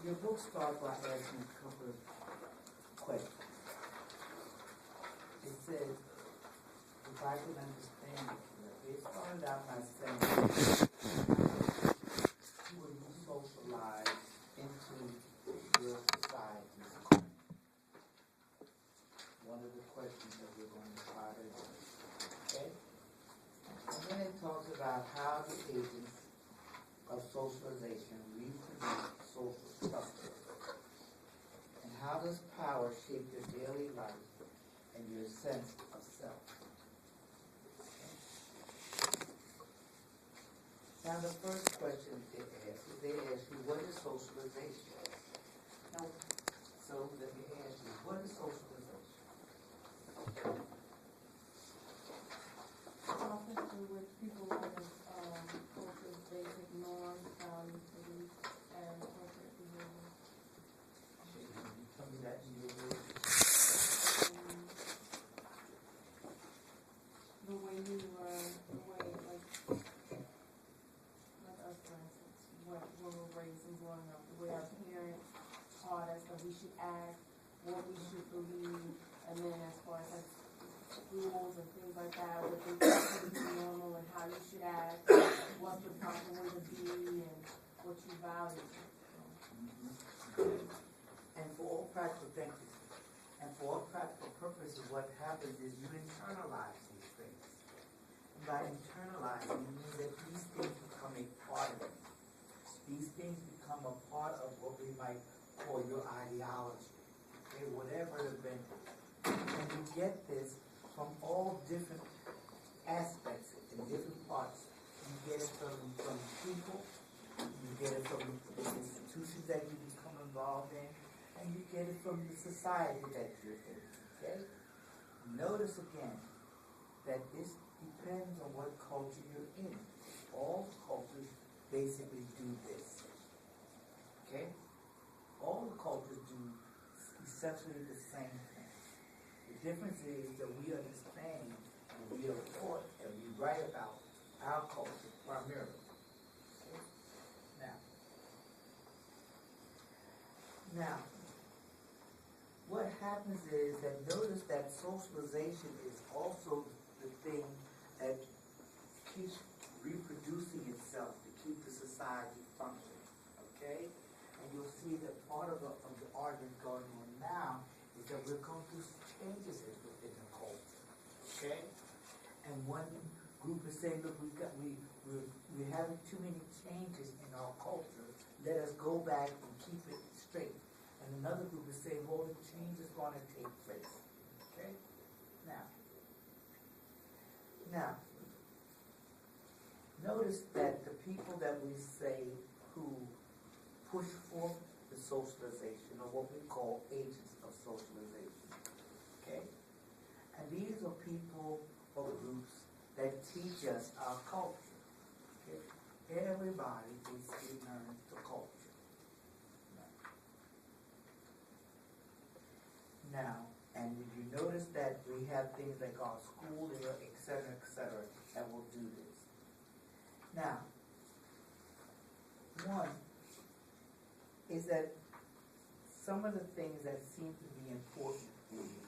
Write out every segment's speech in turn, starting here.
Your book starts by asking a couple of questions. It says, if I can understand it correctly, it started out by saying, who are you socialized into your society? One of the questions that we're going to try to answer. Okay? And then it talks about how the agents of socialization reproduce social structure. And how does power shape your daily life and your sense of self? Okay. Now the first question they ask you, what is socialization? Now, so let me ask you, what is socialization? Often through which people live culture's basic norms, values, beliefs, and appropriate behavior. Tell me that in your words. The way you learn, the way, like us, for instance, when we're raised and growing up, the way our parents taught us that we should act, what we should believe, and then as far as like rules and things like that, what they think is normal and how you should act, what's the proper way to be, and what you value. And for all practical purposes, what happens is you internalize these things. And by internalizing, it means that these things become a part of you. These things become a part of what we might call your ideology. Okay, whatever it may be. And you get this from all different aspects and different parts. You get it from people, you get it from the institutions that you become involved in, and you get it from the society that you're in. Okay? Notice again that this depends on what culture you're in. All cultures basically do this. Okay? All the cultures do essentially the same thing. The difference is that we understand and we are taught and we write about our culture primarily. Okay? Now, what happens is that notice that socialization is also the thing that keeps reproducing itself to keep the society functioning. Okay? And you'll see that part of the argument going on now is that we're going through changes within the culture. Okay? And one group is saying, look, we're having too many changes in our culture. Let us go back and keep it straight. And another group is saying, well, the change is going to take place. Okay? Now, notice that the people that we say who push forth the socialization are what we call agents of socialization. Okay? And these are people or groups that teach us our culture. Okay? Everybody basically learns the culture. Now, and you notice that we have things like our school there, etc., that will do this. Now, one is that some of the things that seem to be important for you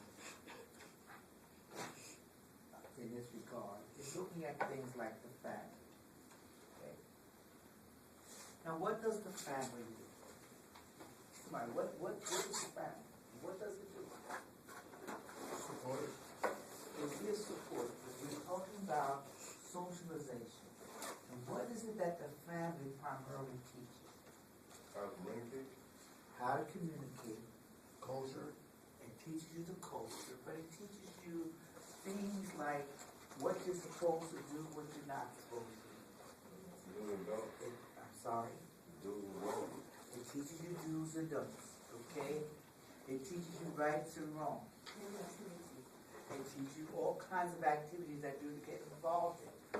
in this regard is looking at things like the family. Okay? Now, what does the family do? Somebody, what is the family? What does it do? Support. It is support. We're talking about socialization. And what is it that the family primarily teaches? How to communicate. How to communicate. Culture. It teaches you the culture, but it teaches you things like what you're supposed to do, what you're not supposed to do. Do and don't. I'm sorry. Do and don't. It teaches you do's and don'ts. Okay? It teaches you rights and wrongs. It teaches you all kinds of activities that you get involved in.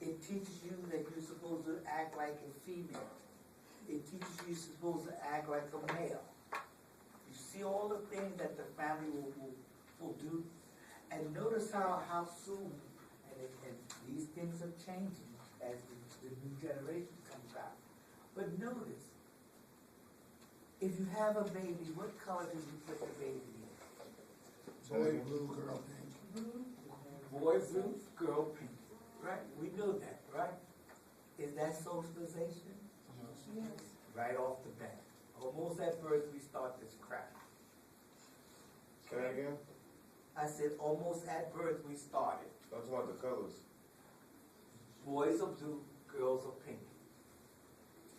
It teaches you that you're supposed to act like a female. It teaches you you're supposed to act like a male. You see all the things that the family will do. And notice how soon, and these things are changing as the new generation comes out. But notice If you have a baby, what color do you put the baby in? Boy blue, girl pink. Boy blue, girl pink. Right? We know that, right? Is that socialization? Yes. Right off the bat. Almost at birth we start this crap. Say that again? I said almost at birth we started. That's about the colors. Boys are blue, girls are pink.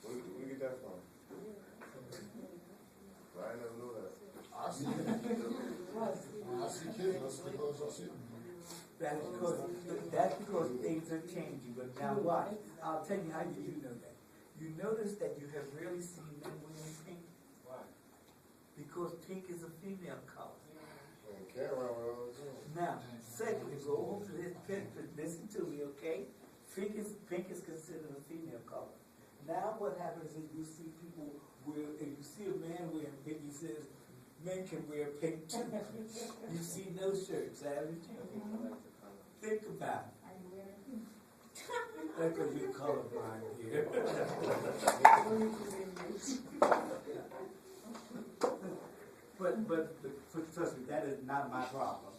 Where you get that from? I never knew that. I see kids, that's the colors I see. That's because things are changing. But now watch. I'll tell you how you do know that. You notice that you have rarely seen men wearing pink. Why? Because pink is a female color. And carry around with all the time. Now, secondly, go over to this pink, listen to me, okay? Pink is considered a female color. Now what happens is you see people wear, if you see a man wearing pink, he says, men can wear pink too. You see no shirts, haven't you? Think about it. That could be colorblind here. but trust me, that is not my problem.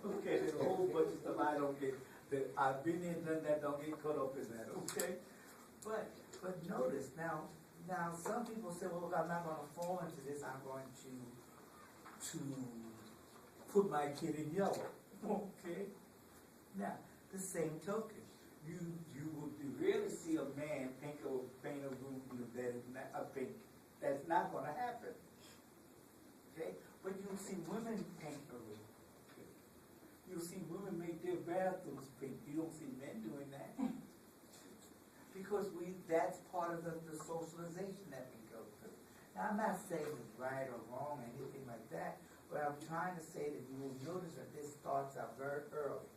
Okay, there's a whole bunch of stuff I don't get, that I've been in, done that, don't get caught up in that, okay? But notice, now some people say, well, I'm not gonna fall into this, I'm going to put my kid in yellow, okay? Now, the same token, you rarely see a man paint a room that is not a pink. That's not gonna happen, okay? But you'll see women paint a room. You'll see women make their bathrooms pink. You don't see men doing that. Because that's part of the socialization that we go through. Now, I'm not saying it's right or wrong or anything like that, but I'm trying to say that you will notice that this starts out very early.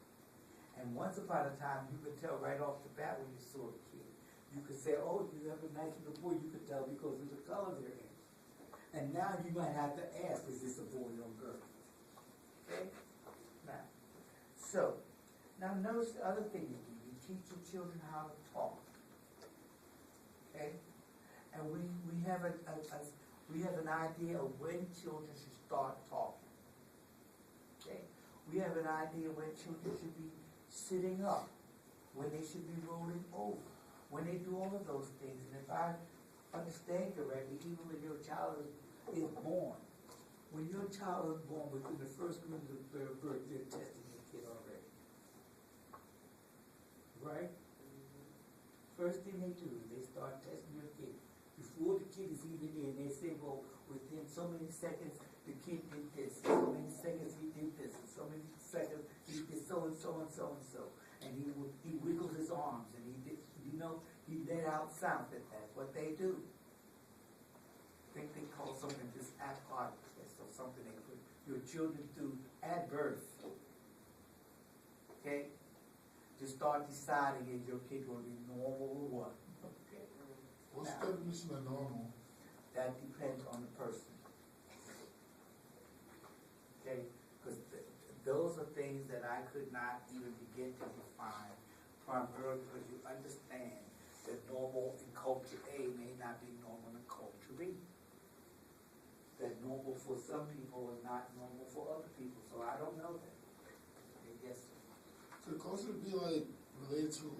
And once upon a time, you could tell right off the bat when you saw a kid. You could say, oh, you have a nice little boy. You could tell because of the color they're in. And now you might have to ask, is this a boy or a girl? Okay? Now notice the other thing you do. You teach your children how to talk. Okay? And we have an idea of when children should start talking. Okay? We have an idea when children should be sitting up, when they should be rolling over, when they do all of those things. And if I understand correctly, even when your child is born, when your child is born within the first minute of their birth, they're testing your kid already. Right? First thing they do, they start testing your kid. Before the kid is even in, they say, well, within so many seconds, the kid did this, so many seconds he did this, and so many seconds he did so and so and so and so. And he wiggled his arms, and he did, he let out sound. That's what they do. I think they call something this aquatic test, or something they put your children through at birth. Okay? To start deciding if your kid will be normal or what. Okay. What's the definition of normal? That depends on the person. Okay? Because those are things that I could not even begin to define, primarily because you understand that normal in culture A may not be normal in culture B. That normal for some people is not normal for other people. So I don't know that. Okay, yes, sir. So the culture would be like related to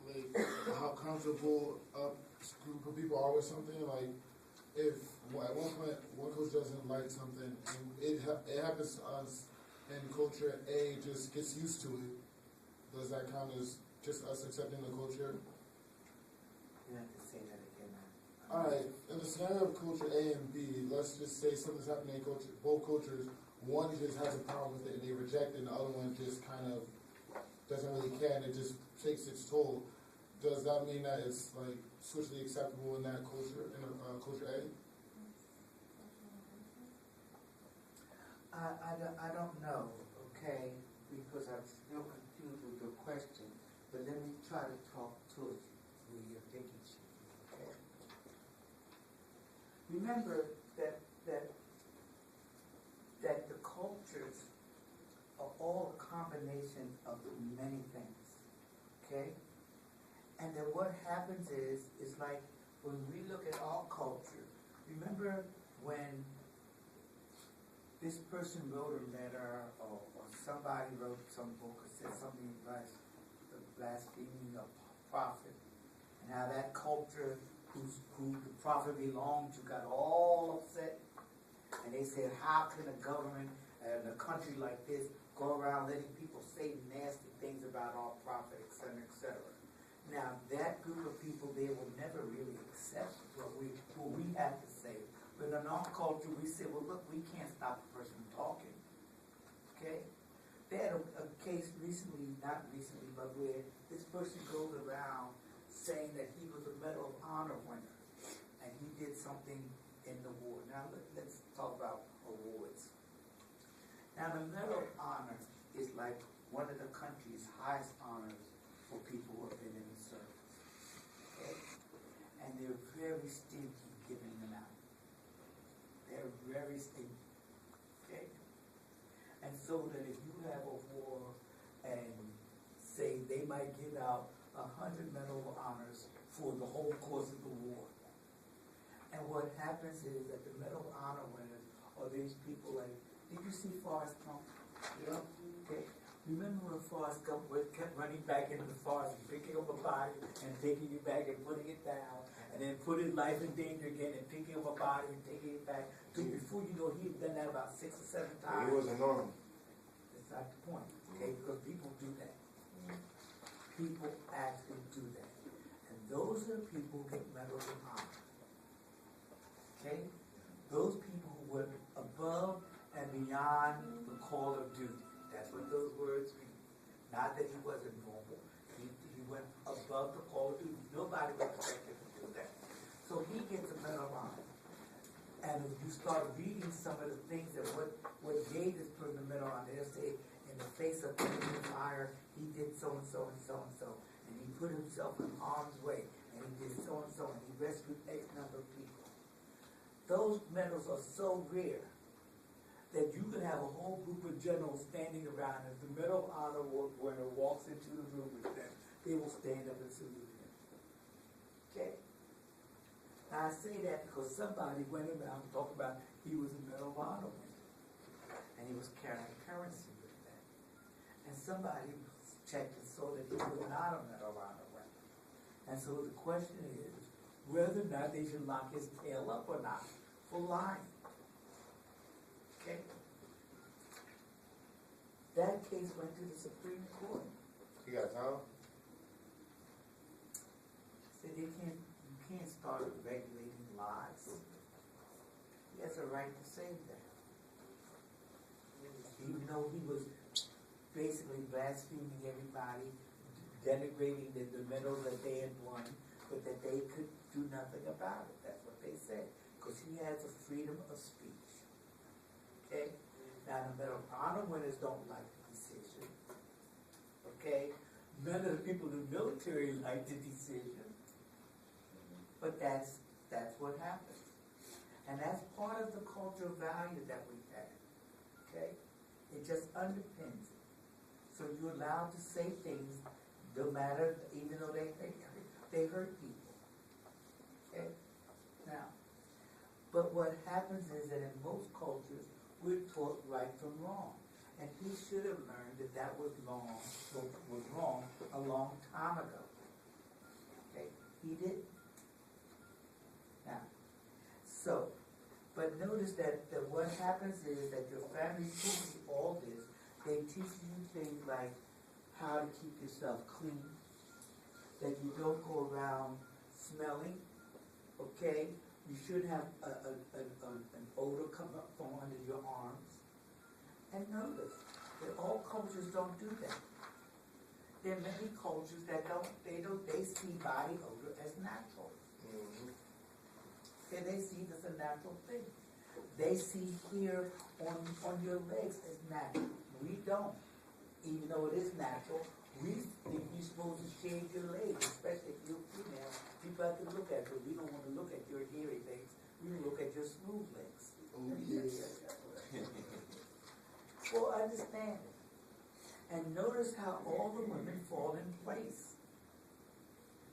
like how comfortable a group of people are with something. Like if at one point one coach doesn't like something, and it happens to us, and culture A just gets used to it. Does that count as just us accepting the culture? You have to say that again. All right. In the scenario of culture A and B, let's just say something's happening in culture, both cultures. One just has a problem with it and they reject it, and the other one just kind of doesn't really care and it just takes its toll. Does that mean that it's like socially acceptable in that culture, in culture A? I don't know, okay, because I'm still confused with your question, but let me try to talk to it where you're thinking, okay? Remember that the cultures are all a combination of many things, okay? And then what happens is like when we look at our culture, remember when this person wrote a letter, or somebody wrote some book or said something like blaspheming a prophet, and how that culture who the prophet belonged to got all upset, and they said, how can a government in a country like this go around letting people say nasty things about our prophet, et cetera, et cetera. Now, that group of people, they will never really accept what we have to say. But in our culture, we say, well, look, we can't stop a person talking. Okay? They had a case recently, not recently, but where this person goes around saying that he was a Medal of Honor winner, and he did something in the war. Now, let's talk about awards. Now, the Medal of Honor is like one of the country's highest honors for people who have been in the service. Okay? And they're very stingy giving them out. They're very stingy. Okay? And so that if you have a war and say they might give out 100 Medal of Honors for the whole course of the war. And what happens is that the Medal of Honor winners are these people like, did you see Forrest Gump? Yeah. Okay. Remember when Forrest Gump kept running back into the forest and picking up a body and taking it back and putting it down, and then put his life in danger again and picking up a body and taking it back. So before you know, he had done that about 6 or 7 times. He wasn't normal. That's not the point, okay? Because people do that. People actually do that. And those are the people who get medals of honor. Okay? Those people who went above and beyond the call of duty. That's what those words mean. Not that he wasn't normal. He went above the call of duty. Nobody would expect him to do that. So he gets a medal of honor. And if you start reading some of the things that what gave this person a medal of honor, they'll say, in the face of enemy fire, he did so and so and so and so. And he put himself in harm's way. And he did so and so. And he rescued X number of people. Those medals are so rare that you could have a whole group of generals standing around. If the Medal of Honor winner walks into the room with them, they will stand up and salute him. Okay? Now I say that because somebody went around and talked about he was a Medal of Honor winner. And he was carrying currency with that. And somebody checked and saw that he was not a Medal of Honor winner. And so the question is whether or not they should lock his tail up or not for lying. Okay? That case went to the Supreme Court. He got time? Said you can't start regulating lies. He has a right to say that. Even though he was basically blaspheming everybody, denigrating the medal that they had won, but that they could do nothing about it. That's what they said. Because he has a freedom of speech. Okay? Now the Medal of Honor winners don't like the decision. Okay? None of the people in the military like the decision. But that's what happens. And that's part of the cultural value that we have. Okay? It just underpins it. So you're allowed to say things no matter, even though they hurt people. Okay? Now, but what happens is that in most cultures, we're taught right from wrong. And he should have learned that that was wrong a long time ago. Okay? He didn't. Now, so, but notice that what happens is that your family teaches you all this. They teach you things like how to keep yourself clean, that you don't go around smelling, okay? You should have an odor come up from under your arms. And notice that all cultures don't do that. There are many cultures that they see body odor as natural. Okay, they see it as a natural thing. They see hair on your legs as natural. We don't. Even though it is natural, we think you're supposed to shave your legs, especially if you're female. People have to look at you. We don't want to look at your hairy legs. We look at your smooth legs. Oh, yes. Well, understand it. And notice how all the women fall in place.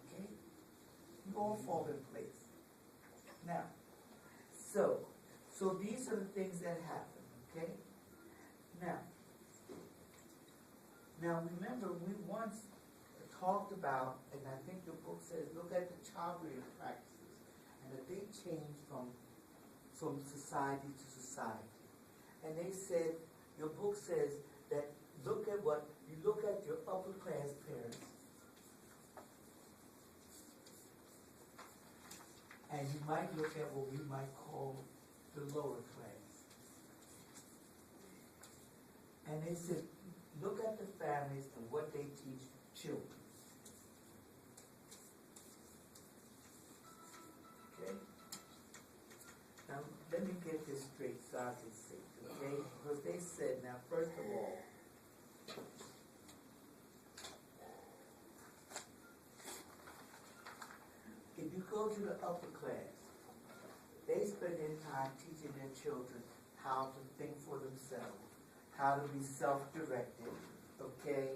Okay? You all fall in place. Now, So these are the things that happen, okay? Now remember, we once talked about, and I think your book says, look at the child rearing practices, and that they change from society to society. And they said, your book says that look at your upper class parents, and you might look at what we might call the lower class. And they said, look at the families and what they teach children. Okay? Now, let me get this straight so I can see, okay? Because they said, now, first of all, if you go to the upper class, they spend their time teaching their children how to think for themselves, how to be self-directed, okay?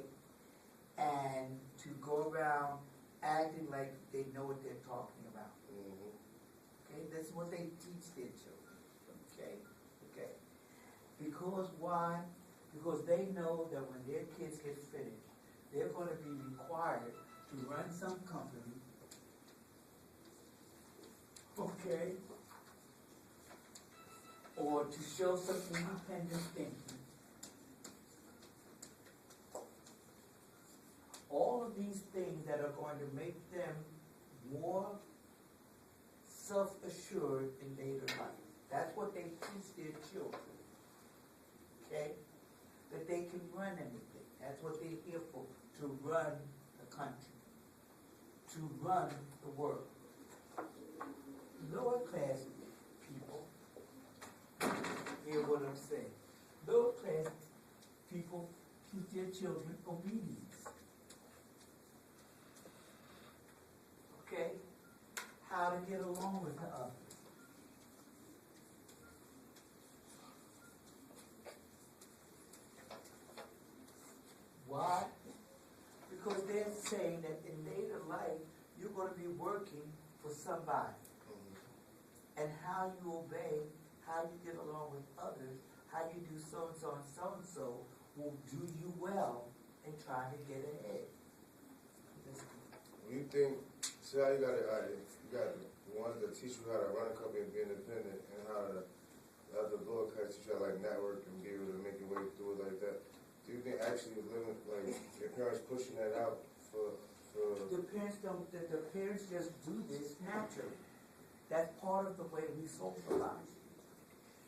And to go around acting like they know what they're talking about. Okay, that's what they teach their children. Okay. Because why? Because they know that when their kids get finished, they're going to be required to run some company. Okay. Or to show some independent thinking. All of these things that are going to make them more self-assured in later life. That's what they teach their children. Okay? That they can run anything. That's what they're here for, to run the country, to run the world. Lower class people, hear what I'm saying. Lower class people teach their children obedience. Okay? How to get along with the others. Why? Because they're saying that in later life, you're going to be working for somebody. And how you obey, how you get along with others, how you do so-and-so and so-and-so will do you well in trying to get ahead. You think, see how you got the ones that teach you how to run a company and be independent, and how the other lower class teach you how to network and be able to make your way through it like that. Do you think actually living, like, your parents pushing that out for The parents just do this naturally. That's part of the way we socialize.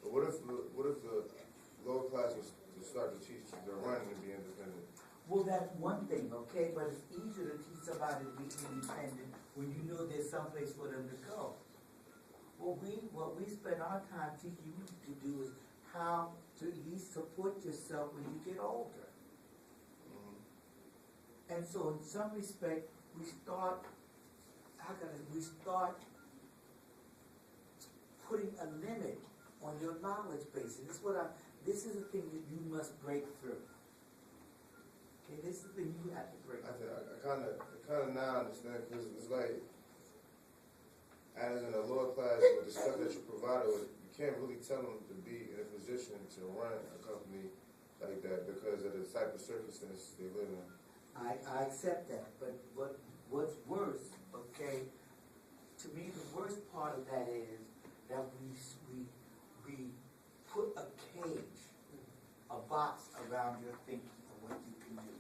But what if the lower class was to start to teach their running and be independent? Well, that's one thing, okay, but it's easier to teach somebody to be independent when you know there's someplace for them to go. What we spend our time teaching you to do is how to at least support yourself when you get older. And so in some respect, we start putting a limit on your knowledge base. This is the thing that you must break through. Okay, this is the thing you have to break through. I kind of now understand, because it's like, as in a lower class, with the stuff that you provided with, you can't really tell them to be in a position to run a company like that because of the type of circumstances they live in. I accept that, but what's worse, okay, to me the worst part of that is that we put a cage, a box around your thinking of what you can do.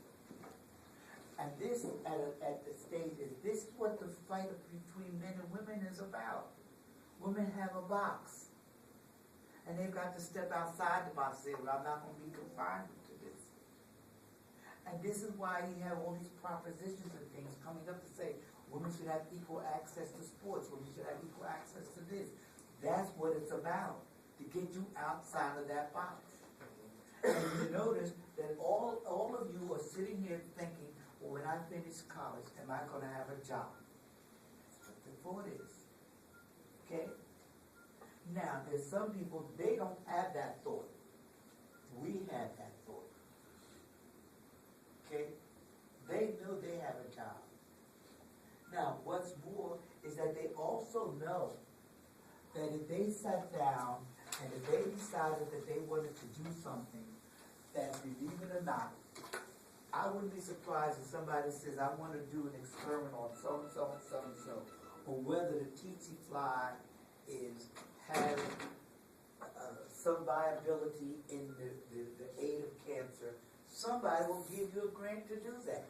And this, at the stage, this is what the fight between men and women is about. Women have a box. And they've got to step outside the box and say, well, I'm not going to be confined to this. And this is why you have all these propositions and things coming up to say, women should have equal access to sports, women should have equal access to this. That's what it's about, to get you outside of that box. And you notice that all of you are sitting here thinking, well, when I finish college, am I going to have a job? That's what the thought is. Okay? Now, there's some people, they don't have that thought. We have that thought. Okay? They know they have a job. Now, what's more is that they also know that if they sat down and if they decided that they wanted to do something, that believe it or not, I wouldn't be surprised if somebody says, I want to do an experiment on so-and-so and so-and-so, or whether the tsetse fly has some viability in the aid of cancer. Somebody will give you a grant to do that.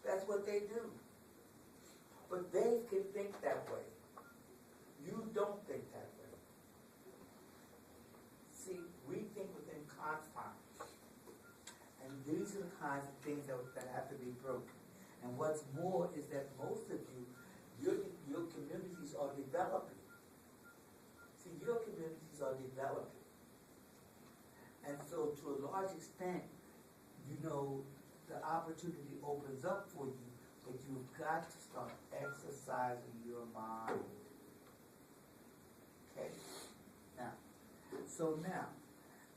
That's what they do. But they can think that way. You don't think that way. See, we think within confines. And these are the kinds of things that have to be broken. And what's more is that most of you, your communities are developing. See, your communities are developing. And so to a large extent, you know, the opportunity opens up for you, but you've got to start exercising your mind. Okay?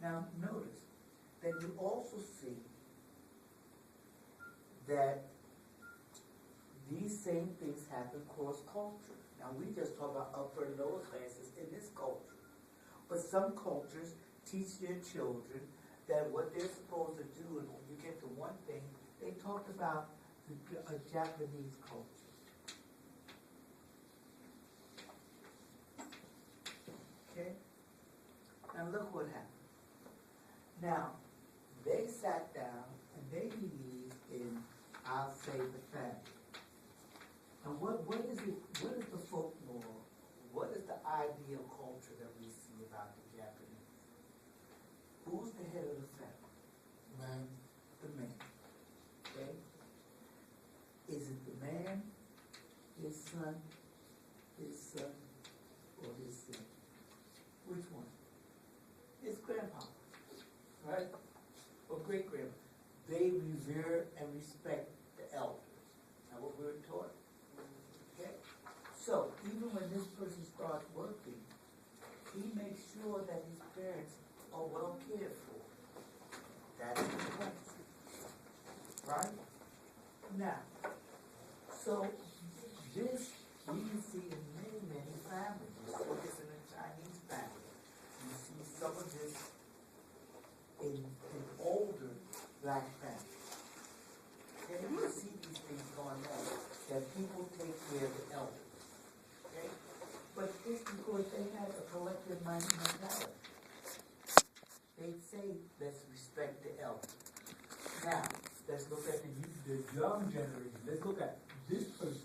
Now notice that you also see that these same things happen cross culture. Now we just talk about upper and lower classes in this culture. But some cultures teach their children that what they're supposed to do, and when you get to one thing, they talked about the Japanese culture. Okay? Now look what happened. Now, they sat down and they believed in, I'll say, the family. And what is the folklore? What is the ideal culture that we see about the Japanese? Who's the head of the family? Man. The man. Okay? Is it the man, his son, or his son? Which one? His grandpa, right? Or great-grandpa. They revere and respect the elders. Now what we were taught. Okay? So, even when this person starts working, he makes sure that his parents are well cared for. That's the place. Right? Now, so this we can see in many, many families. You see this in a Chinese family. You see some of this in older black families. Okay, you see these things going on, that people take care of the elders. Okay? But it's because they had a collective mentality. They say, let's respect the elders. Now, let's look at the young generation. Let's look at this person.